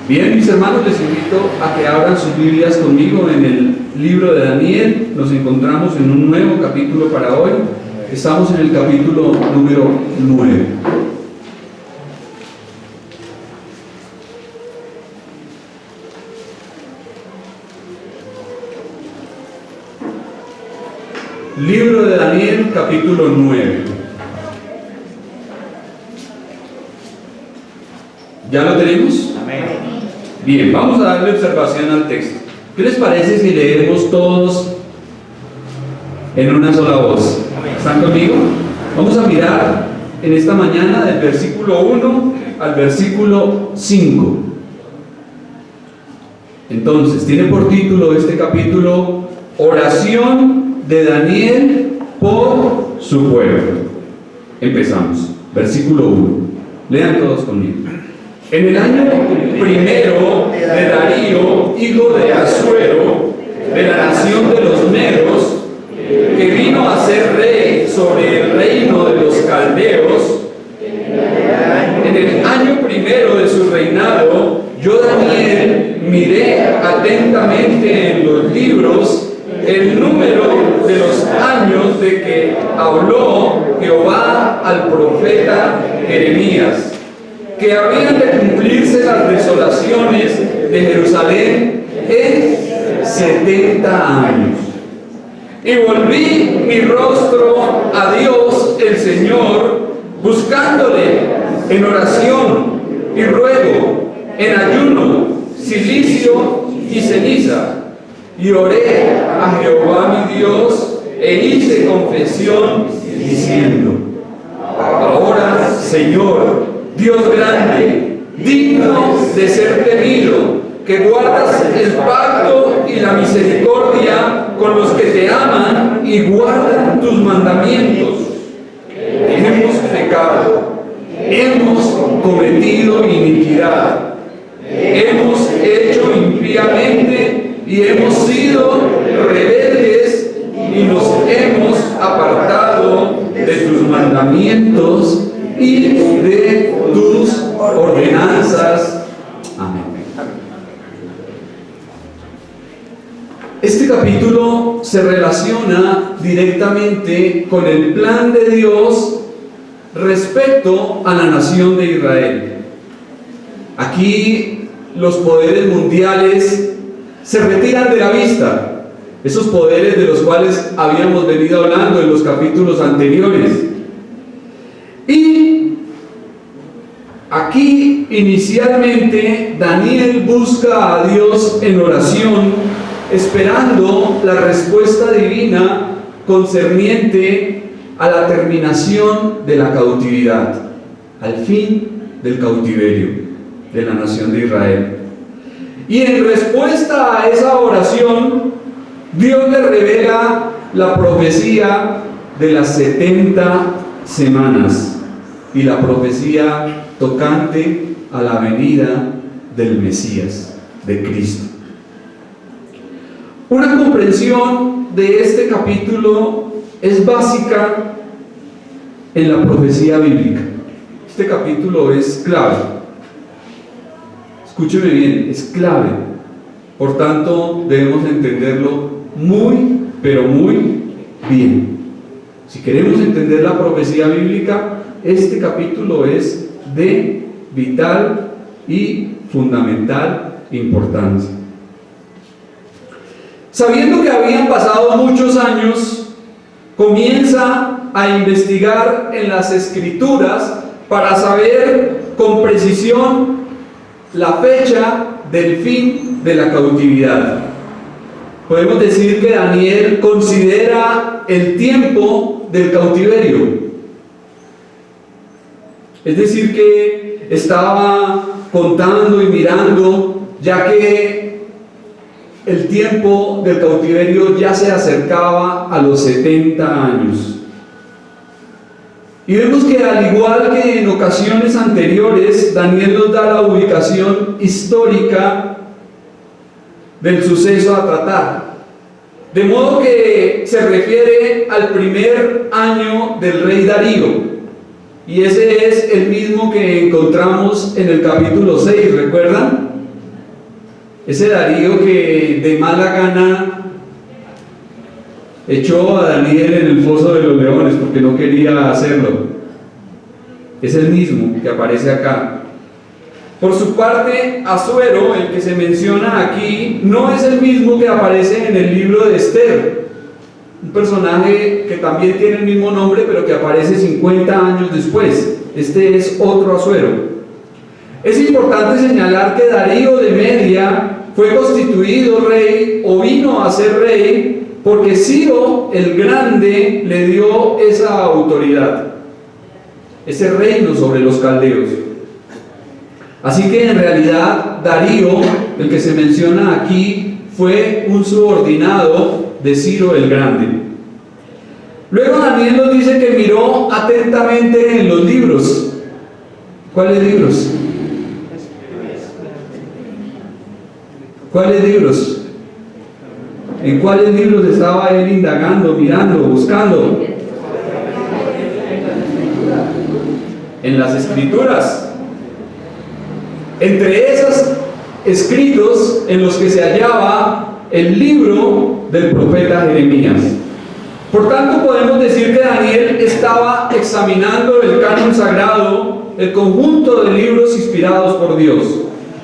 Bien, mis hermanos, les invito a que abran sus Biblias conmigo en el libro de Daniel. Nos encontramos en un nuevo capítulo para hoy. Estamos en el capítulo número 9. Libro de Daniel, capítulo 9. ¿Ya lo tenemos? Amén. Bien, vamos a darle observación al texto. ¿Qué les parece si leemos todos en una sola voz? ¿Están conmigo? Vamos a mirar en esta mañana del versículo 1 al versículo 5. Entonces, tiene por título este capítulo Oración de Daniel por su pueblo. Empezamos. Versículo 1. Lean todos conmigo. En el año primero de Darío, hijo de Asuero, de la nación de los Medos, que vino a ser rey sobre el reino de los caldeos, en el año primero de su reinado, yo, Daniel, miré atentamente en los libros el número de los años de que habló Jehová al profeta Jeremías, que habían de cumplirse las desolaciones de Jerusalén en 70 años. Y volví mi rostro a Dios el Señor, buscándole en oración y ruego, en ayuno, cilicio y ceniza. Y oré a Jehová mi Dios e hice confesión diciendo: ahora, Señor, Dios grande, digno de ser temido, que guardas el pacto y la misericordia con los que te aman y guardan tus mandamientos. Hemos pecado, hemos cometido iniquidad, hemos hecho impíamente y hemos sido rebeldes y nos hemos apartado de tus mandamientos y de tus ordenanzas. Amén. Este capítulo se relaciona directamente con el plan de Dios respecto a la nación de Israel. Aquí los poderes mundiales se retiran de la vista, esos poderes de los cuales habíamos venido hablando en los capítulos anteriores. Y aquí inicialmente Daniel busca a Dios en oración, esperando la respuesta divina concerniente a la terminación de la cautividad, al fin del cautiverio de la nación de Israel. Y en respuesta a esa oración, Dios le revela la profecía de las 70 semanas y la profecía tocante a la venida del Mesías, de Cristo. Una comprensión de este capítulo es básica en la profecía bíblica. Este capítulo es clave. Escúcheme bien, es clave. Por tanto, debemos entenderlo muy, pero muy bien. Si queremos entender la profecía bíblica, este capítulo es de vital y fundamental importancia. Sabiendo que habían pasado muchos años, comienza a investigar en las Escrituras para saber con precisión la fecha del fin de la cautividad. Podemos decir que Daniel considera el tiempo del cautiverio. Es decir, que estaba contando y mirando, ya que el tiempo del cautiverio ya se acercaba a los 70 años. Y vemos que al igual que en ocasiones anteriores, Daniel nos da la ubicación histórica del suceso a tratar. De modo que se refiere al primer año del rey Darío. Y ese es el mismo que encontramos en el capítulo 6, ¿recuerdan? Ese Darío que de mala gana echó a Daniel en el foso de los leones porque no quería hacerlo. Es el mismo que aparece acá. Por su parte, Asuero, el que se menciona aquí, no es el mismo que aparece en el libro de Esther, un personaje que también tiene el mismo nombre, pero que aparece 50 años después. Este es otro Asuero. Es importante señalar que Darío de Media fue constituido rey o vino a ser rey porque Ciro el Grande le dio esa autoridad, ese reino sobre los caldeos. Así que en realidad Darío, el que se menciona aquí, fue un subordinado de Ciro el Grande. Luego Daniel nos dice que miró atentamente en los libros. ¿Cuáles libros? ¿Cuáles libros? ¿En cuáles libros estaba él indagando, mirando, buscando? En las Escrituras. Entre esos escritos en los que se hallaba el libro del profeta Jeremías. Por tanto, podemos decir que Daniel estaba examinando el canon sagrado, el conjunto de libros inspirados por Dios,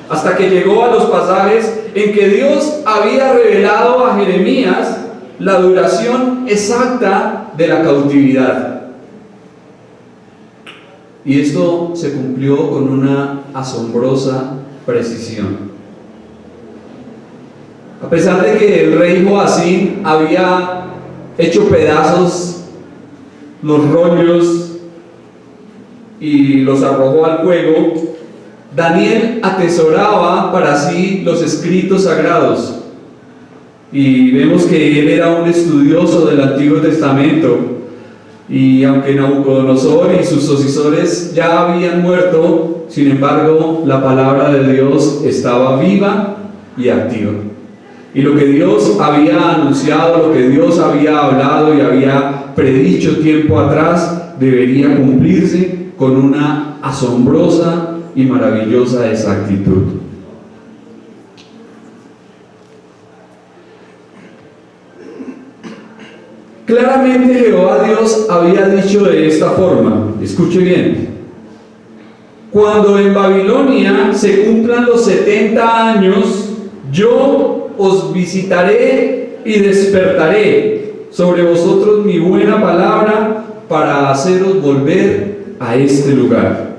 hasta que llegó a los pasajes en que Dios había revelado a Jeremías la duración exacta de la cautividad. Y esto se cumplió con una asombrosa precisión. A pesar de que el rey Joacim había hecho pedazos los rollos y los arrojó al fuego, Daniel atesoraba para sí los escritos sagrados. Y vemos que él era un estudioso del Antiguo Testamento. Y aunque Nabucodonosor y sus sucesores ya habían muerto, sin embargo, la palabra de Dios estaba viva y activa. Y lo que Dios había anunciado, lo que Dios había hablado y había predicho tiempo atrás, debería cumplirse con una asombrosa y maravillosa exactitud. Claramente Jehová Dios había dicho de esta forma, escuche bien: cuando en Babilonia se cumplan los 70 años, yo os visitaré y despertaré sobre vosotros mi buena palabra para haceros volver a este lugar.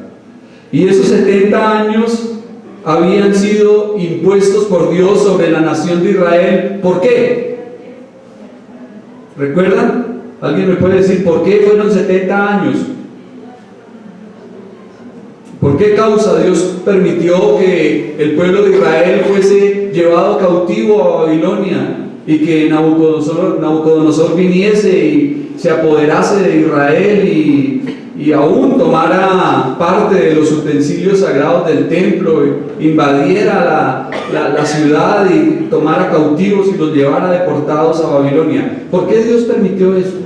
Y esos 70 años habían sido impuestos por Dios sobre la nación de Israel. ¿Por qué? ¿Recuerdan? ¿Alguien me puede decir por qué fueron 70 años? ¿Por qué causa Dios permitió que el pueblo de Israel fuese llevado cautivo a Babilonia y que Nabucodonosor viniese y se apoderase de Israel y aún tomara parte de los utensilios sagrados del templo, invadiera la ciudad y tomara cautivos y los llevara deportados a Babilonia? ¿Por qué Dios permitió eso?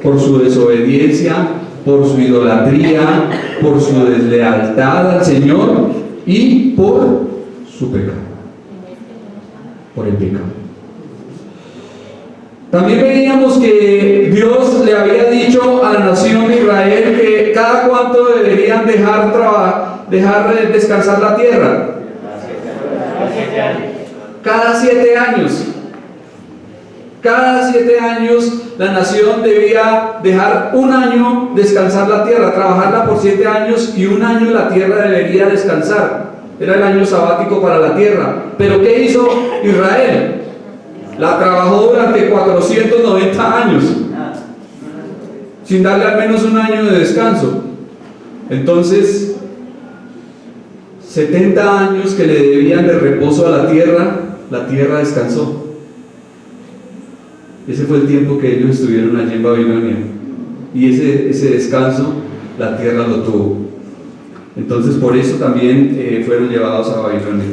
Por su desobediencia, por su idolatría, por su deslealtad al Señor y por su pecado, por el pecado. También veíamos que Dios le había dicho a la nación de Israel que cada cuánto deberían dejar descansar la tierra. Cada 7 años. Cada 7 años la nación debía dejar un año descansar la tierra, trabajarla por 7 años y un año la tierra debería descansar. Era el año sabático para la tierra. Pero ¿qué hizo Israel? La trabajó durante 490 años, sin darle al menos un año de descanso. Entonces, 70 años que le debían de reposo a la tierra descansó. Ese fue el tiempo que ellos estuvieron allí en Babilonia. Y ese descanso, la tierra lo tuvo. Entonces, por eso también fueron llevados a Babilonia.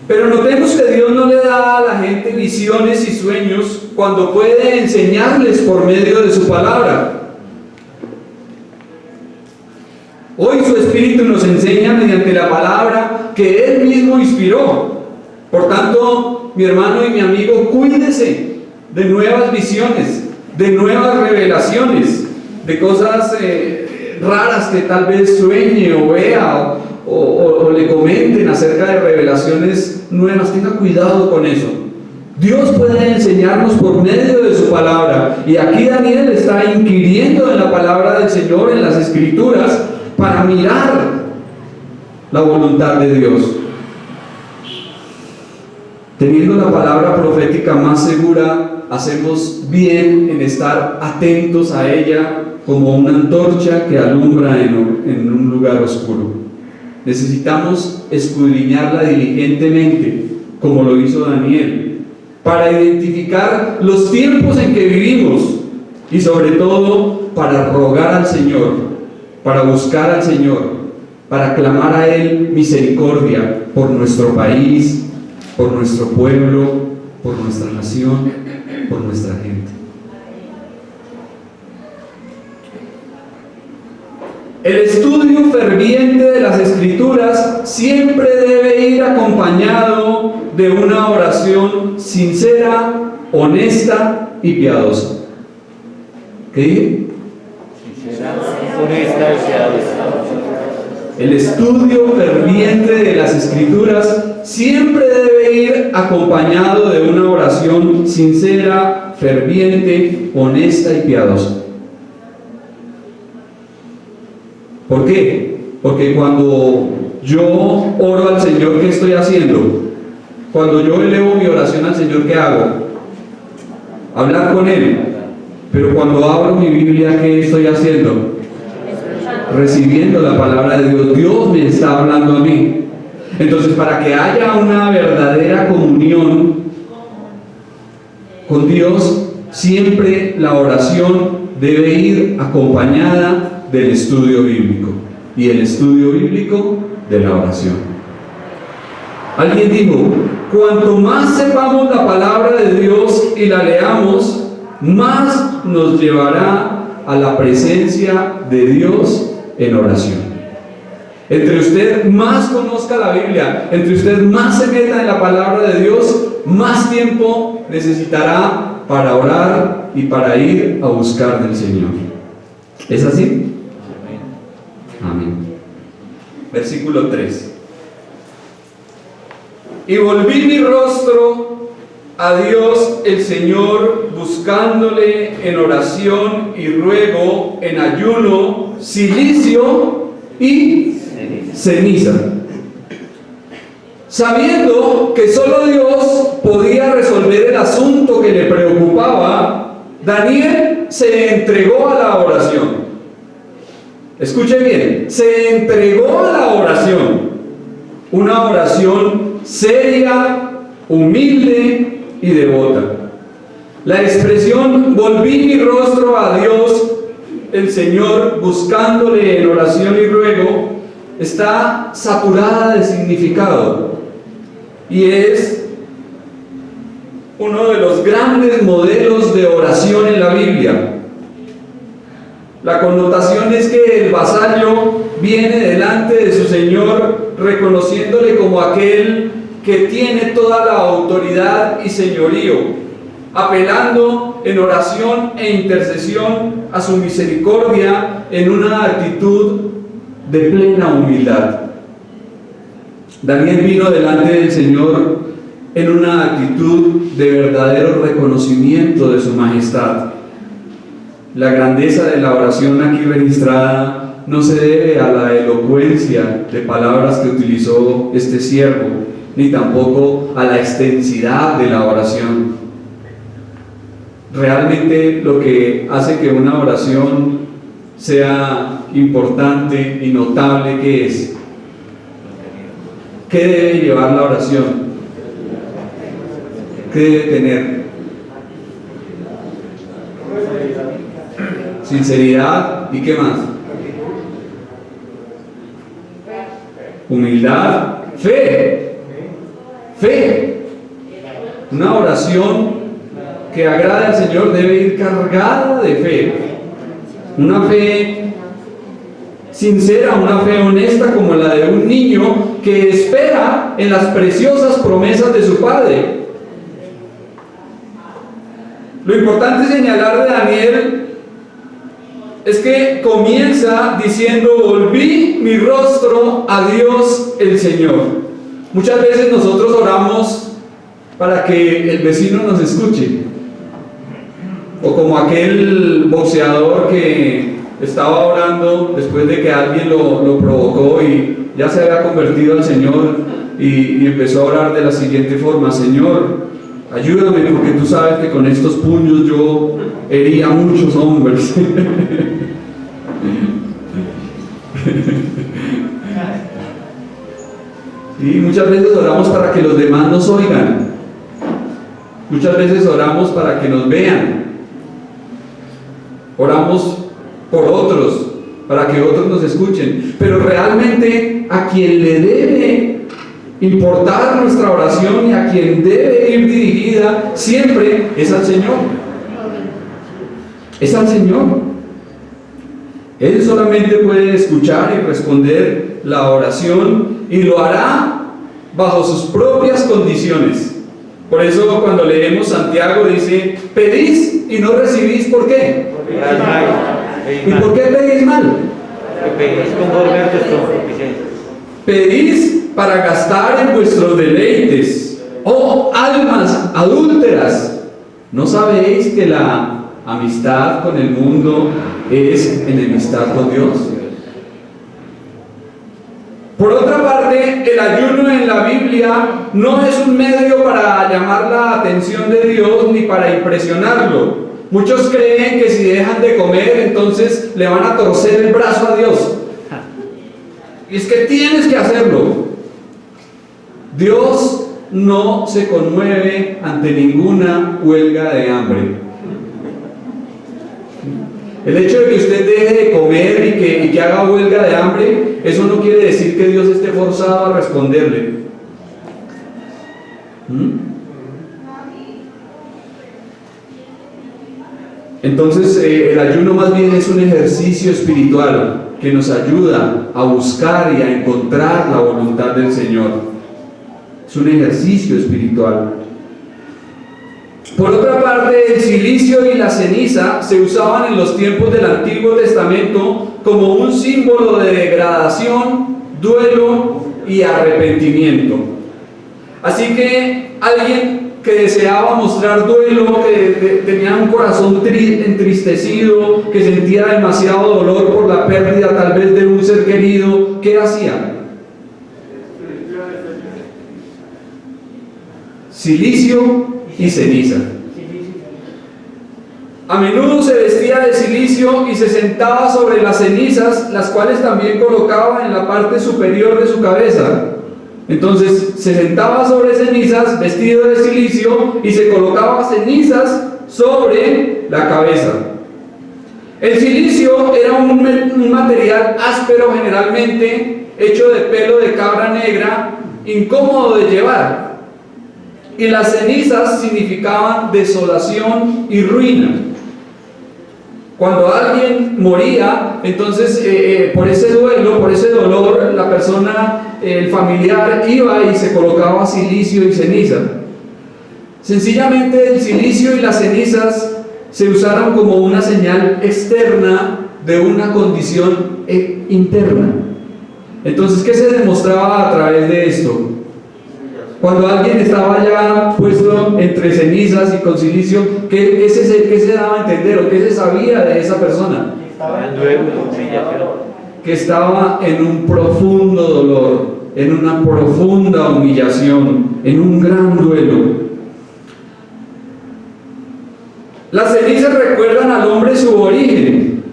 Pero notemos que Dios no le da a la gente visiones y sueños cuando puede enseñarles por medio de su palabra. Hoy su Espíritu nos enseña mediante la palabra que Él mismo inspiró. Por tanto, mi hermano y mi amigo, cuídese de nuevas visiones, de nuevas revelaciones, de cosas raras que tal vez sueñe o vea o le comenten acerca de revelaciones nuevas. Tenga cuidado con eso. Dios puede enseñarnos por medio de su palabra, y aquí Daniel está inquiriendo en la palabra del Señor, en las Escrituras, para mirar la voluntad de Dios. Teniendo la palabra profética más segura, hacemos bien en estar atentos a ella como una antorcha que alumbra en un lugar oscuro. Necesitamos escudriñarla diligentemente, como lo hizo Daniel, para identificar los tiempos en que vivimos y sobre todo para rogar al Señor, para buscar al Señor, para clamar a Él misericordia por nuestro país, por nuestro pueblo, por nuestra nación, por nuestra gente. El estudio ferviente de las Escrituras siempre debe ir acompañado de una oración sincera, honesta y piadosa. ¿Qué dije? Sincera, honesta y piadosa. El estudio ferviente de las Escrituras siempre debe ir acompañado de una oración sincera, ferviente, honesta y piadosa. ¿Por qué? Porque cuando yo oro al Señor, ¿qué estoy haciendo? Cuando yo elevo mi oración al Señor, ¿qué hago? Hablar con Él. Pero cuando abro mi Biblia, ¿qué estoy haciendo? Recibiendo la palabra de Dios. Dios me está hablando a mí. Entonces, para que haya una verdadera comunión con Dios, siempre la oración debe ir acompañada del estudio bíblico, y el estudio bíblico de la oración. Alguien dijo: cuanto más sepamos la palabra de Dios y la leamos, más nos llevará a la presencia de Dios en oración. Entre usted más conozca la Biblia, entre usted más se meta en la palabra de Dios, más tiempo necesitará para orar y para ir a buscar del Señor. ¿Es así? Amén. Versículo 3. Y volví mi rostro a Dios el Señor, buscándole en oración y ruego, en ayuno, cilicio y ceniza, sabiendo que solo Dios podía resolver el asunto que le preocupaba. Daniel se entregó a la oración. Escuche bien, se entregó a la oración, una oración seria, humilde y devota. La expresión volví mi rostro a Dios el Señor, buscándole en oración y ruego, está saturada de significado y es uno de los grandes modelos de oración en la Biblia. La connotación es que el vasallo viene delante de su señor reconociéndole como aquel que tiene toda la autoridad y señorío, apelando en oración e intercesión a su misericordia en una actitud de plena humildad. Daniel vino delante del Señor en una actitud de verdadero reconocimiento de su majestad. La grandeza de la oración aquí registrada no se debe a la elocuencia de palabras que utilizó este siervo, ni tampoco a la extensidad de la oración. Realmente lo que hace que una oración sea importante y notable, ¿qué es? ¿Qué debe llevar la oración? ¿Qué debe tener? Sinceridad, ¿y qué más? Humildad, fe. Fe. Una oración que agrade al Señor debe ir cargada de fe. Una fe sincera, una fe honesta como la de un niño que espera en las preciosas promesas de su Padre. Lo importante señalar de Daniel es que comienza diciendo: volví mi rostro a Dios el Señor. Muchas veces nosotros oramos para que el vecino nos escuche, o como aquel boxeador que estaba orando después de que alguien lo provocó y ya se había convertido al Señor y empezó a orar de la siguiente forma: Señor, ayúdame, porque tú sabes que con estos puños yo hería a muchos hombres. Y muchas veces oramos para que los demás nos oigan, muchas veces oramos para que nos vean, oramos por otros, para que otros nos escuchen, pero realmente a quien le debe importar nuestra oración y a quien debe ir dirigida siempre es al Señor. Es al Señor. Él solamente puede escuchar y responder la oración, y lo hará bajo sus propias condiciones. Por eso cuando leemos Santiago dice: pedís y no recibís. ¿Por qué? ¿Y por qué pedís mal? Pedís conforme a tus concupiscencias. Pedís para gastar en vuestros deleites. ¡Oh almas adúlteras! ¿No sabéis que la amistad con el mundo es enemistad con Dios? Por otra parte, el ayuno en la Biblia no es un medio para llamar la atención de Dios ni para impresionarlo. Muchos creen que si dejan de comer, entonces le van a torcer el brazo a Dios. Y es que tienes que hacerlo. Dios no se conmueve ante ninguna huelga de hambre. El hecho de que usted deje de comer y que haga huelga de hambre, eso no quiere decir que Dios esté forzado a responderle. Entonces, el ayuno más bien es un ejercicio espiritual que nos ayuda a buscar y a encontrar la voluntad del Señor. Es un ejercicio espiritual. Por otra parte, el cilicio y la ceniza se usaban en los tiempos del Antiguo Testamento como un símbolo de degradación, duelo y arrepentimiento. Así que alguien que deseaba mostrar duelo, que tenía un corazón entristecido, que sentía demasiado dolor por la pérdida tal vez de un ser querido, ¿qué hacía? Cilicio y ceniza. A menudo se vestía de cilicio y se sentaba sobre las cenizas, las cuales también colocaba en la parte superior de su cabeza. Entonces se sentaba sobre cenizas vestido de cilicio y se colocaba cenizas sobre la cabeza. El cilicio era un material áspero, generalmente hecho de pelo de cabra negra, incómodo de llevar. Y las cenizas significaban desolación y ruina. Cuando alguien moría, entonces por ese duelo, por ese dolor, la persona, el familiar, iba y se colocaba cilicio y ceniza. Sencillamente el cilicio y las cenizas se usaron como una señal externa de una condición interna. Entonces, ¿qué se demostraba a través de esto? Cuando alguien estaba ya puesto entre cenizas y con cilicio, ¿qué se daba a entender o qué se sabía de esa persona? Que estaba en un profundo dolor, en una profunda humillación, en un gran duelo. Las cenizas recuerdan al hombre su origen,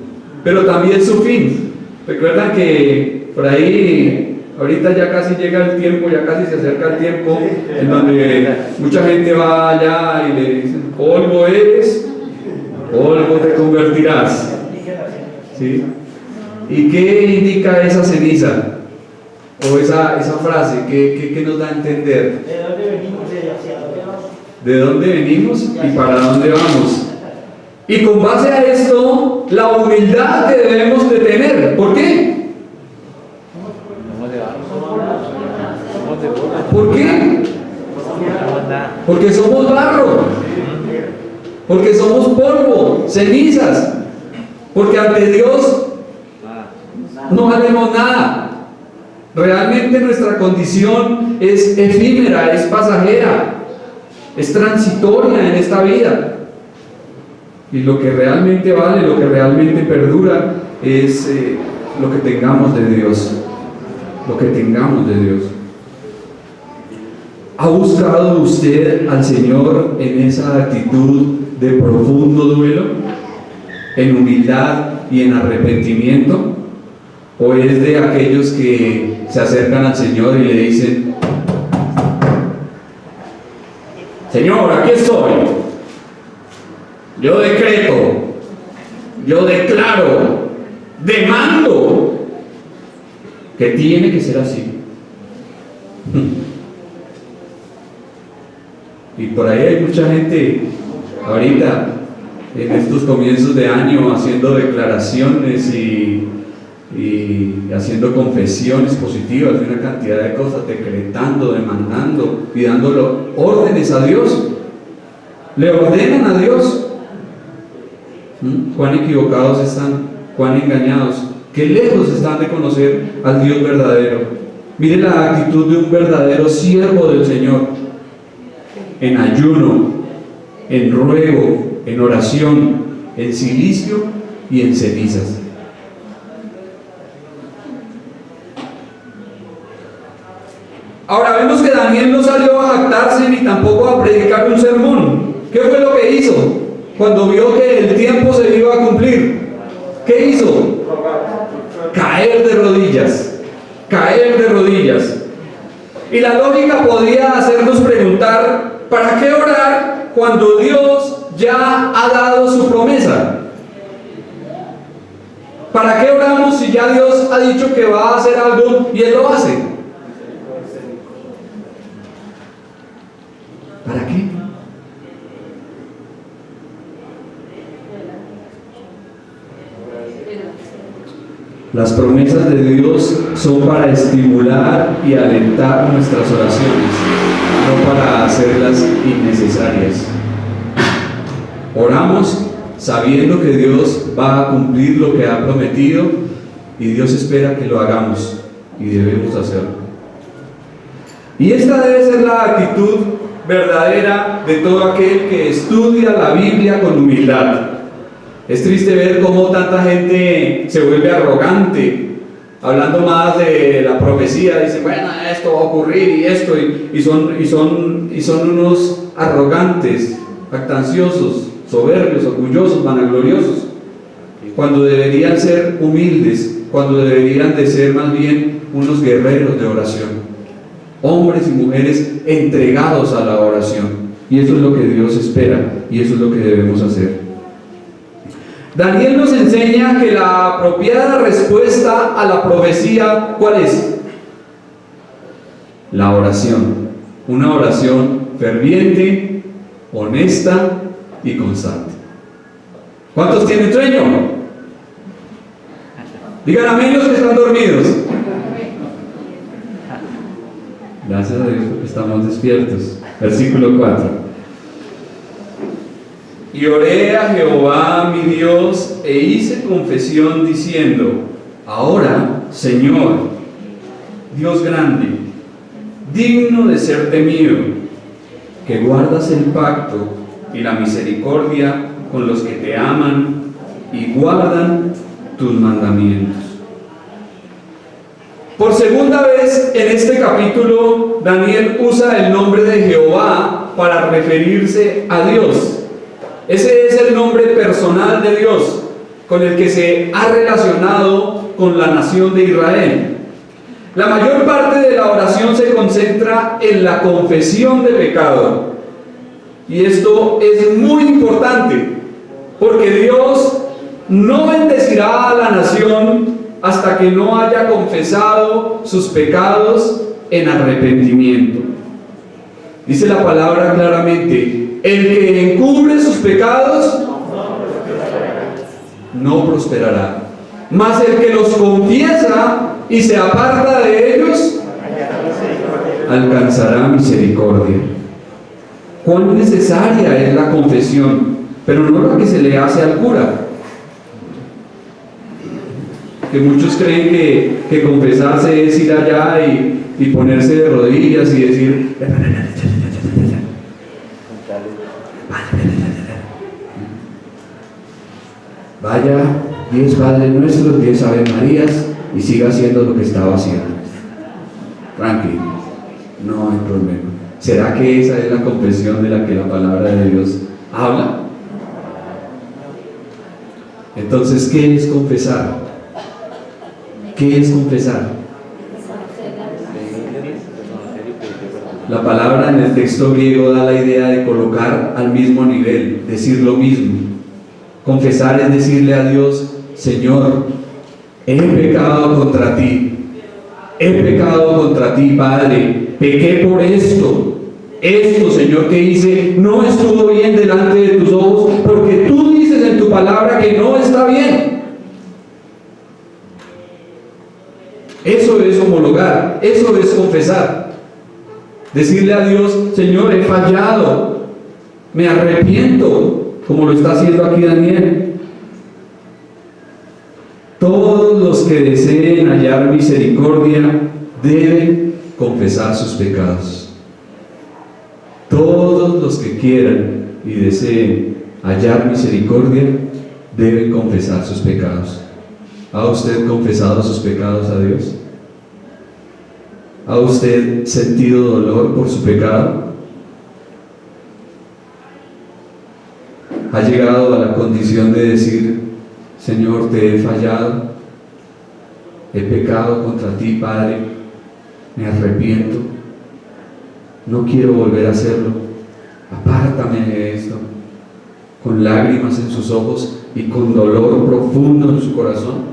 pero también su fin. Recuerdan que por ahí ahorita ya casi llega el tiempo, ya casi se acerca el tiempo en donde mucha gente va allá y le dicen: polvo eres, polvo te convertirás. ¿Sí? ¿Y qué indica esa ceniza? O esa frase, ¿qué nos da a entender? ¿De dónde venimos y hacia dónde vamos? ¿De dónde venimos y para dónde vamos? Y con base a esto, la humildad que debemos de tener. ¿Por qué? Somos de bola. ¿Por qué? No somos nada. Porque somos barro, porque somos polvo, cenizas, porque ante Dios no valemos nada. Realmente nuestra condición es efímera, es pasajera, es transitoria en esta vida. Y lo que realmente vale, lo que realmente perdura es lo que tengamos de Dios. Lo que tengamos de Dios. ¿Ha buscado usted al Señor en esa actitud de profundo duelo, en humildad y en arrepentimiento? ¿O es de aquellos que se acercan al Señor y le dicen: Señor, aquí estoy, yo decreto, yo declaro, demando que tiene que ser así? Y por ahí hay mucha gente ahorita en estos comienzos de año haciendo declaraciones y haciendo confesiones positivas de una cantidad de cosas, decretando, demandando y dándole órdenes a Dios. Le ordenan a Dios. Cuán equivocados están, cuán engañados, qué lejos están de conocer al Dios verdadero. Mire la actitud de un verdadero siervo del Señor: en ayuno, en ruego, en oración, en cilicio y en cenizas. Ahora vemos que Daniel no salió a jactarse ni tampoco a predicar un sermón. ¿Qué fue lo que hizo cuando vio que el tiempo se iba a cumplir? ¿Qué hizo? Caer de rodillas, caer de rodillas. Y la lógica podría hacernos preguntar: ¿para qué orar cuando Dios ya ha dado su promesa? ¿Para qué oramos si ya Dios ha dicho que va a hacer algo y Él lo hace? ¿Para qué? Las promesas de Dios son para estimular y alentar nuestras oraciones, no para hacerlas innecesarias. Oramos sabiendo que Dios va a cumplir lo que ha prometido y Dios espera que lo hagamos y debemos hacerlo. Y esta debe ser la actitud verdadera de todo aquel que estudia la Biblia con humildad. Es triste ver cómo tanta gente se vuelve arrogante, hablando más de la profecía. Dice: bueno, esto va a ocurrir y esto, y son unos arrogantes, jactanciosos, soberbios, orgullosos, vanagloriosos, cuando deberían ser humildes, cuando deberían de ser más bien unos guerreros de oración, hombres y mujeres entregados a la oración. Y eso es lo que Dios espera y eso es lo que debemos hacer. Daniel nos enseña que la apropiada respuesta a la profecía, ¿cuál es? La oración. Una oración ferviente, honesta y constante. ¿Cuántos tienen sueño? Digan amén los que están dormidos. Gracias a Dios porque estamos despiertos. Versículo 4. Y oré a Jehová mi Dios e hice confesión diciendo: ahora, Señor, Dios grande, digno de ser temido, que guardas el pacto y la misericordia con los que te aman y guardan tus mandamientos. Por segunda vez en este capítulo, Daniel usa el nombre de Jehová para referirse a Dios. Ese es el nombre personal de Dios con el que se ha relacionado con la nación de Israel. La mayor parte de la oración se concentra en la confesión de pecado. Y esto es muy importante, porque Dios no bendecirá a la nación hasta que no haya confesado sus pecados en arrepentimiento. Dice la palabra claramente: el que encubre sus pecados no prosperará, mas el que los confiesa y se aparta de ellos alcanzará misericordia. Cuán necesaria es la confesión, pero no la que se le hace al cura. Que muchos creen que confesarse es ir allá y ponerse de rodillas y decir: vaya 10 Padres Nuestros, 10 Ave Marías y siga haciendo lo que estaba haciendo. Tranquilo, no hay problema. ¿Será que esa es la confesión de la que la palabra de Dios habla? Entonces, ¿qué es confesar? ¿Qué es confesar? La palabra en el texto griego da la idea de colocar al mismo nivel, decir lo mismo. Confesar es decirle a Dios: Señor, he pecado contra ti. He pecado contra ti, Padre. Pequé por esto. Esto, Señor, que hice no estuvo bien delante de tus ojos, porque tú dices en tu palabra que no está bien. Eso es homologar, eso es confesar. Decirle a Dios: Señor, he fallado, me arrepiento, como lo está haciendo aquí Daniel. Todos los que deseen hallar misericordia deben confesar sus pecados. Todos los que quieran y deseen hallar misericordia deben confesar sus pecados. ¿Ha usted confesado sus pecados a Dios? ¿Ha usted sentido dolor por su pecado? ¿Ha llegado a la condición de decir: Señor, te he fallado, he pecado contra ti, Padre, me arrepiento, no quiero volver a hacerlo, apártame de esto? Con lágrimas en sus ojos y con dolor profundo en su corazón.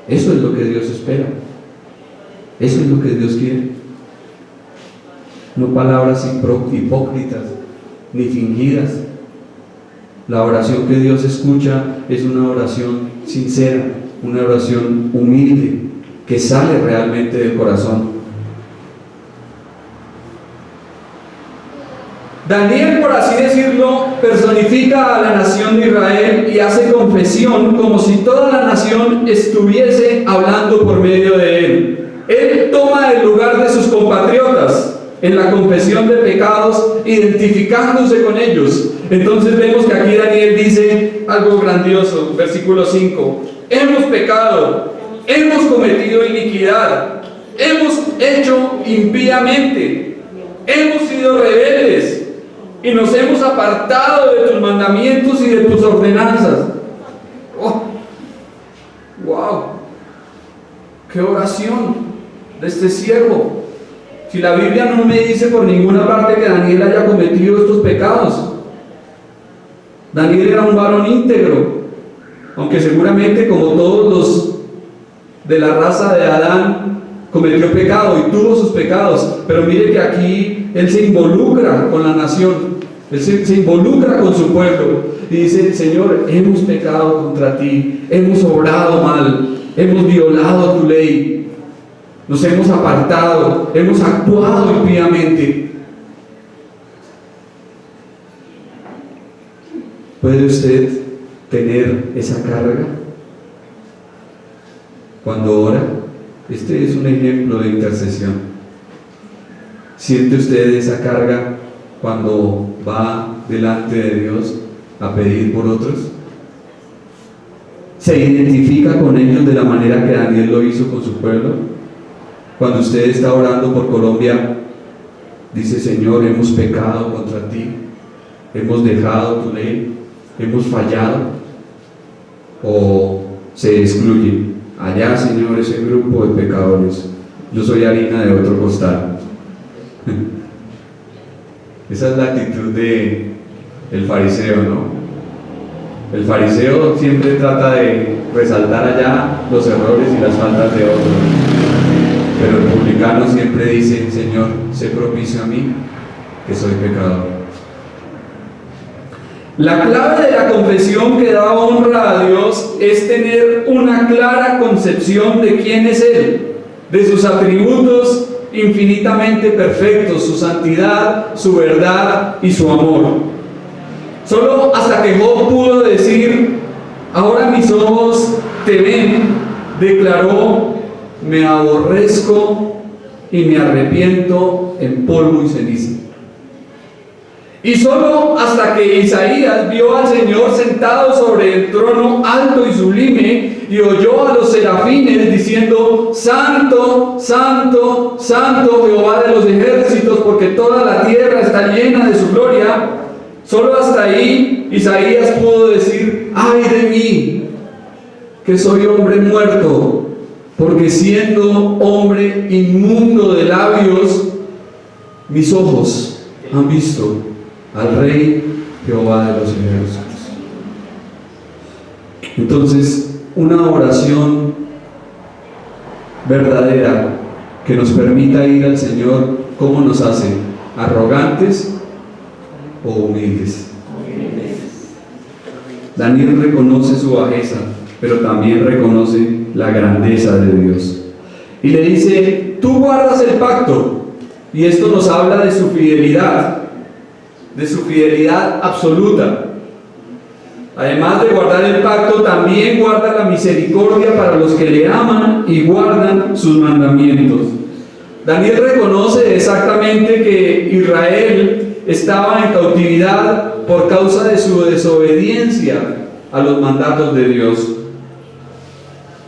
Eso es lo que Dios espera. Eso es lo que Dios quiere. No palabras hipócritas ni fingidas. La oración que Dios escucha es una oración sincera, una oración humilde, que sale realmente del corazón. Daniel, por así decirlo, personifica a la nación de Israel y hace confesión como si toda la nación estuviese hablando por medio de él. Él toma el lugar de sus compatriotas en la confesión de pecados, identificándose con ellos. Entonces vemos que aquí Daniel dice algo grandioso, versículo 5: hemos pecado, hemos cometido iniquidad, hemos hecho impíamente, hemos sido rebeldes y nos hemos apartado de tus mandamientos y de tus ordenanzas. ¡Oh! ¡Wow! ¡Qué oración de este siervo! Si la Biblia no me dice por ninguna parte que Daniel haya cometido estos pecados. Daniel era un varón íntegro, aunque seguramente, como todos los de la raza de Adán, cometió pecado y tuvo sus pecados. Pero mire que aquí él se involucra con la nación, él se involucra con su pueblo y dice: Señor, hemos pecado contra ti, hemos obrado mal, hemos violado tu ley, nos hemos apartado, hemos actuado impíamente. ¿Puede usted tener esa carga cuando ora? Este es un ejemplo de intercesión. ¿Siente usted esa carga cuando va delante de Dios a pedir por otros? ¿Se identifica con ellos de la manera que Daniel lo hizo con su pueblo? Cuando usted está orando por Colombia, dice: Señor, hemos pecado contra ti, hemos dejado tu ley, hemos fallado. ¿O se excluye? Allá, Señor, ese grupo de pecadores, yo soy harina de otro costal. Esa es la actitud del fariseo, ¿no? El fariseo siempre trata de resaltar allá los errores y las faltas de otros, pero el publicano siempre dice: Señor, sé propicio a mí, que soy pecador. La clave de la confesión que da honra a Dios es tener una clara concepción de quién es Él, de sus atributos infinitamente perfectos, su santidad, su verdad y su amor. Solo hasta que Job pudo decir: ahora mis ojos te ven, declaró: me aborrezco y me arrepiento en polvo y ceniza. Y solo hasta que Isaías vio al Señor sentado sobre el trono alto y sublime y oyó a los serafines diciendo: Santo, Santo, Santo Jehová de los ejércitos, porque toda la tierra está llena de su gloria. Solo hasta ahí Isaías pudo decir: ay de mí, que soy hombre muerto, porque siendo hombre inmundo de labios, mis ojos han visto al Rey Jehová de los ejércitos. Entonces, una oración verdadera que nos permita ir al Señor, ¿cómo nos hace? ¿Arrogantes o humildes? Daniel reconoce su bajeza, pero también reconoce la grandeza de Dios. Y le dice: tú guardas el pacto. Y esto nos habla de su fidelidad absoluta. Además de guardar el pacto, también guarda la misericordia para los que le aman y guardan sus mandamientos. Daniel reconoce exactamente que Israel estaba en cautividad por causa de su desobediencia a los mandatos de Dios.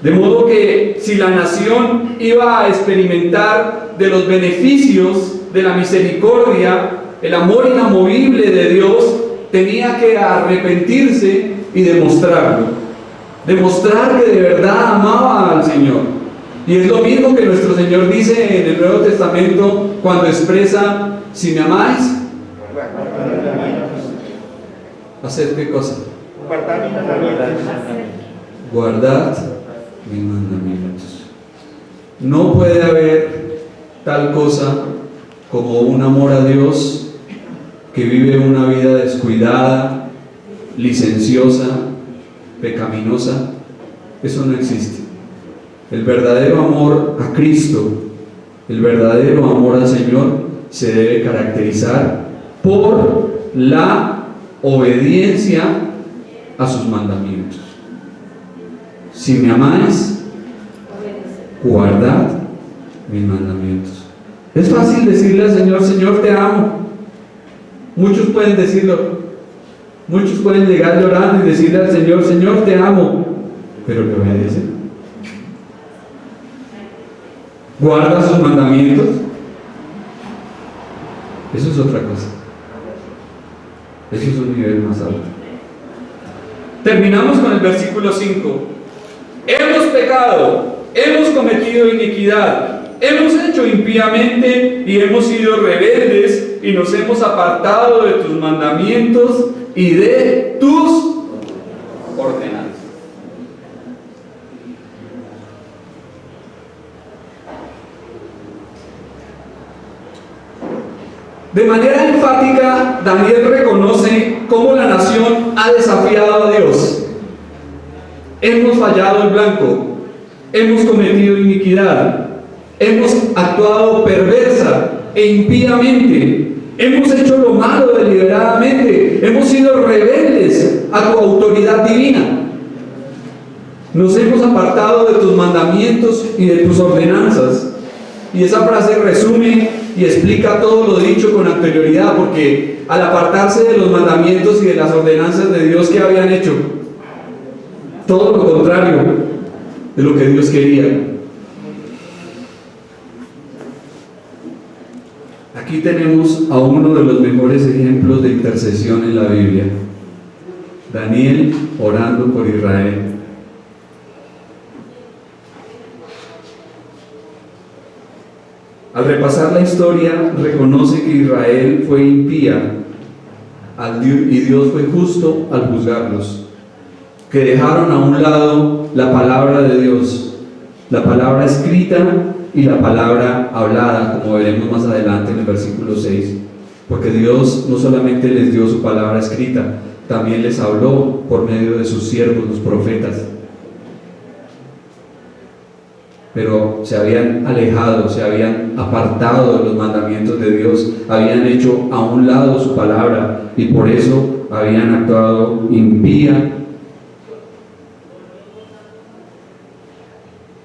De modo que si la nación iba a experimentar de los beneficios de la misericordia, el amor inamovible de Dios, tenía que arrepentirse y demostrarlo. Demostrar que de verdad amaba al Señor. Y es lo mismo que nuestro Señor dice en el Nuevo Testamento cuando expresa: si me amáis, ¿haced qué cosa? Guardad mis mandamientos. No puede haber tal cosa como un amor a Dios que vive una vida descuidada, licenciosa, pecaminosa. Eso no existe. El verdadero amor a Cristo, el verdadero amor al Señor, se debe caracterizar por la obediencia a sus mandamientos. Si me amáis, guardad mis mandamientos. Es fácil decirle al Señor: Señor, te amo. Muchos pueden decirlo. Muchos pueden llegar llorando y decirle al Señor: Señor, te amo. Pero ¿le obedece? ¿Guarda sus mandamientos? Eso es otra cosa. Eso es un nivel más alto. Terminamos con el versículo 5. Hemos pecado, hemos cometido iniquidad, hemos hecho impíamente y hemos sido rebeldes y nos hemos apartado de tus mandamientos y de tus ordenanzas. De manera enfática, Daniel reconoce cómo la nación ha desafiado a Dios. Hemos fallado el blanco, hemos cometido iniquidad, hemos actuado perversa e impíamente, hemos hecho lo malo deliberadamente, hemos sido rebeldes a tu autoridad divina. Nos hemos apartado de tus mandamientos y de tus ordenanzas. Y esa frase resume y explica todo lo dicho con anterioridad, porque al apartarse de los mandamientos y de las ordenanzas de Dios, ¿qué habían hecho? Todo lo contrario de lo que Dios quería. Aquí tenemos a uno de los mejores ejemplos de intercesión en la Biblia: Daniel orando por Israel. Al repasar la historia, reconoce que Israel fue impía y Dios fue justo al juzgarlos, que dejaron a un lado la palabra de Dios, la palabra escrita y la palabra hablada, como veremos más adelante en el versículo 6, porque Dios no solamente les dio su palabra escrita, también les habló por medio de sus siervos, los profetas. pero se habían alejado, se habían apartado de los mandamientos de Dios, habían hecho a un lado su palabra y por eso habían actuado impía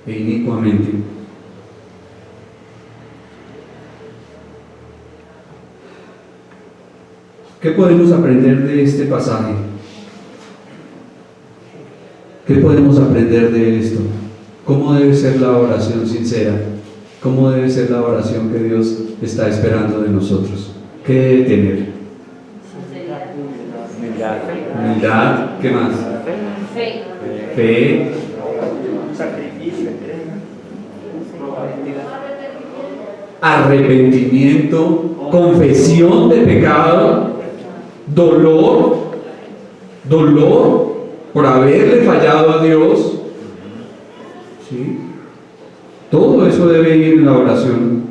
e inicuamente. ¿Qué podemos aprender de este pasaje? ¿Qué podemos aprender de esto? ¿Cómo debe ser la oración sincera? ¿Cómo debe ser la oración que Dios está esperando de nosotros? ¿Qué debe tener? Humildad. ¿Qué más? Fe. Sacrificio, Arrepentimiento, confesión de pecado, dolor por haberle fallado a Dios. ¿Sí? Todo eso debe ir en la oración.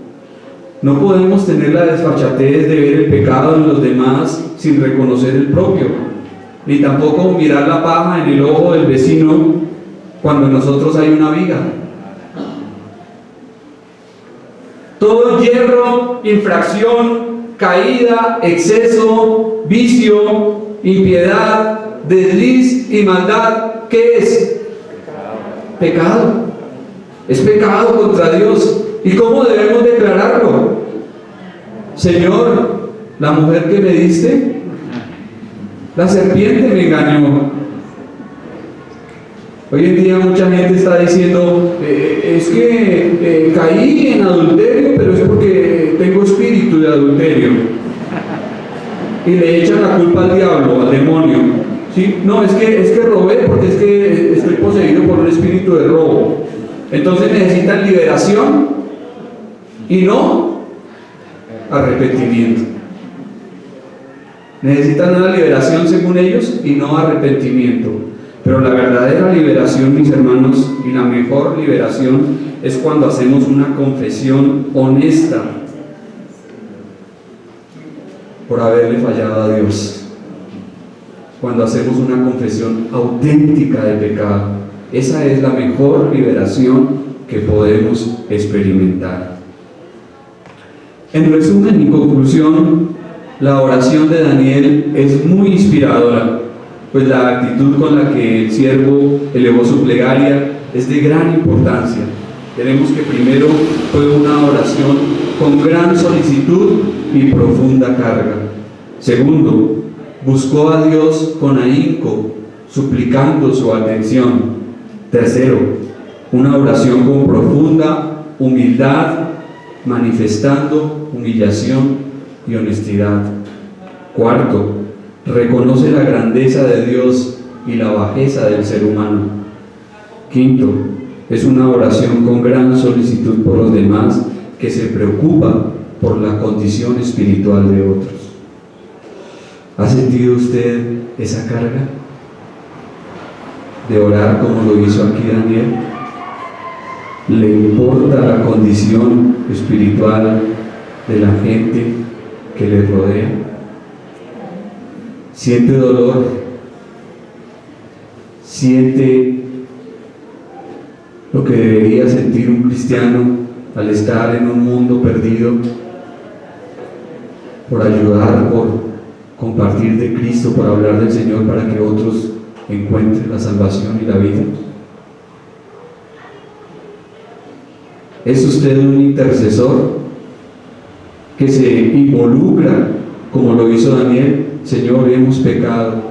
No podemos tener la desfachatez de ver el pecado en los demás sin reconocer el propio, ni tampoco mirar la paja en el ojo del vecino cuando en nosotros hay una viga. Todo hierro, infracción, caída, exceso, vicio, impiedad, desliz y maldad, ¿qué es? Pecado. Es pecado contra Dios. ¿Y cómo debemos declararlo? Señor, la mujer que me diste, la serpiente me engañó. Hoy en día mucha gente está diciendo, es que caí en adulterio, pero es porque tengo espíritu de adulterio. Y le echan la culpa al diablo, al demonio. ¿Sí? No, es que robé porque es que estoy poseído por un espíritu de robo. Entonces necesitan liberación y no arrepentimiento. Necesitan una liberación según ellos y no arrepentimiento. Pero la verdadera liberación, mis hermanos, y la mejor liberación es cuando hacemos una confesión honesta por haberle fallado a Dios. Cuando hacemos una confesión auténtica de pecado. Esa es la mejor liberación que podemos experimentar. En resumen y conclusión, la oración de Daniel es muy inspiradora, pues la actitud con la que el siervo elevó su plegaria es de gran importancia. Tenemos que primero fue una oración con gran solicitud y profunda carga. Segundo, buscó a Dios con ahínco, suplicando su atención. Tercero, una oración con profunda humildad, manifestando humillación y honestidad. Cuarto, reconoce la grandeza de Dios y la bajeza del ser humano. Quinto, es una oración con gran solicitud por los demás, que se preocupa por la condición espiritual de otros. ¿Ha sentido usted esa carga de orar como lo hizo aquí Daniel? ¿Le importa la condición espiritual de la gente que le rodea? ¿Siente dolor? ¿Siente lo que debería sentir un cristiano al estar en un mundo perdido? Por ayudar, por compartir de Cristo, por hablar del Señor para que otros encuentren la salvación y la vida. ¿Es usted un intercesor que se involucra como lo hizo Daniel? Señor, hemos pecado,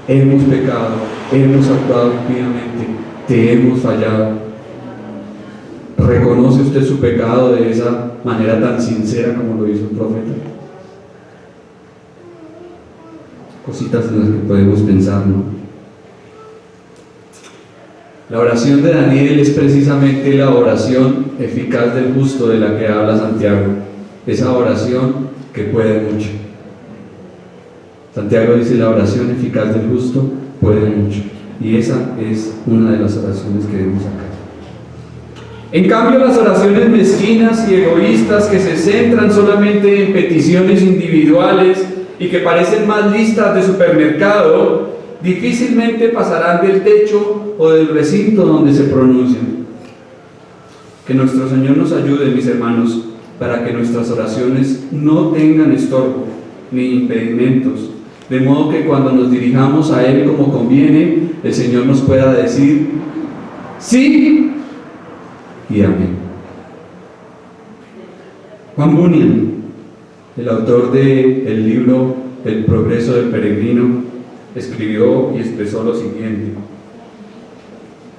hemos actuado impíamente, te hemos fallado. ¿Reconoce usted su pecado de esa manera tan sincera como lo hizo el profeta? Cositas en las que podemos pensar, ¿no? La oración de Daniel es precisamente la oración eficaz del justo de la que habla Santiago. Esa oración que puede mucho. Santiago dice: la oración eficaz del justo puede mucho. Y esa es una de las oraciones que vemos acá. En cambio, las oraciones mezquinas y egoístas que se centran solamente en peticiones individuales y que parecen más listas de supermercado, difícilmente pasarán del techo o del recinto donde se pronuncian. Que nuestro Señor nos ayude, mis hermanos, para que nuestras oraciones no tengan estorbo ni impedimentos, de modo que cuando nos dirijamos a Él como conviene, el Señor nos pueda decir sí y amén. Juan Bunyan, el autor del libro El progreso del peregrino, escribió y expresó lo siguiente: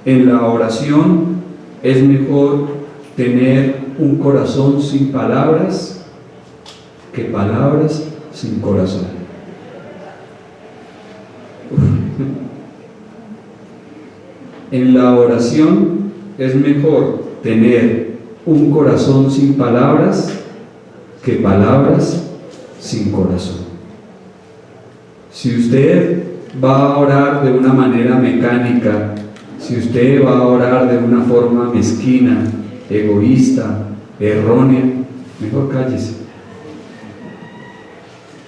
en la oración es mejor tener un corazón sin palabras que palabras sin corazón. En la oración es mejor tener un corazón sin palabras que palabras sin corazón. Si usted va a orar de una manera mecánica, si usted va a orar de una forma mezquina, egoísta, errónea, mejor cállese.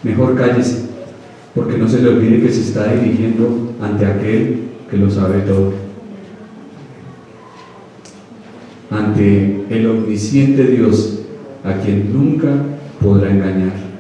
Mejor cállese, porque no se le olvide que se está dirigiendo ante aquel que lo sabe todo, ante el omnisciente Dios, a quien nunca podrá engañar.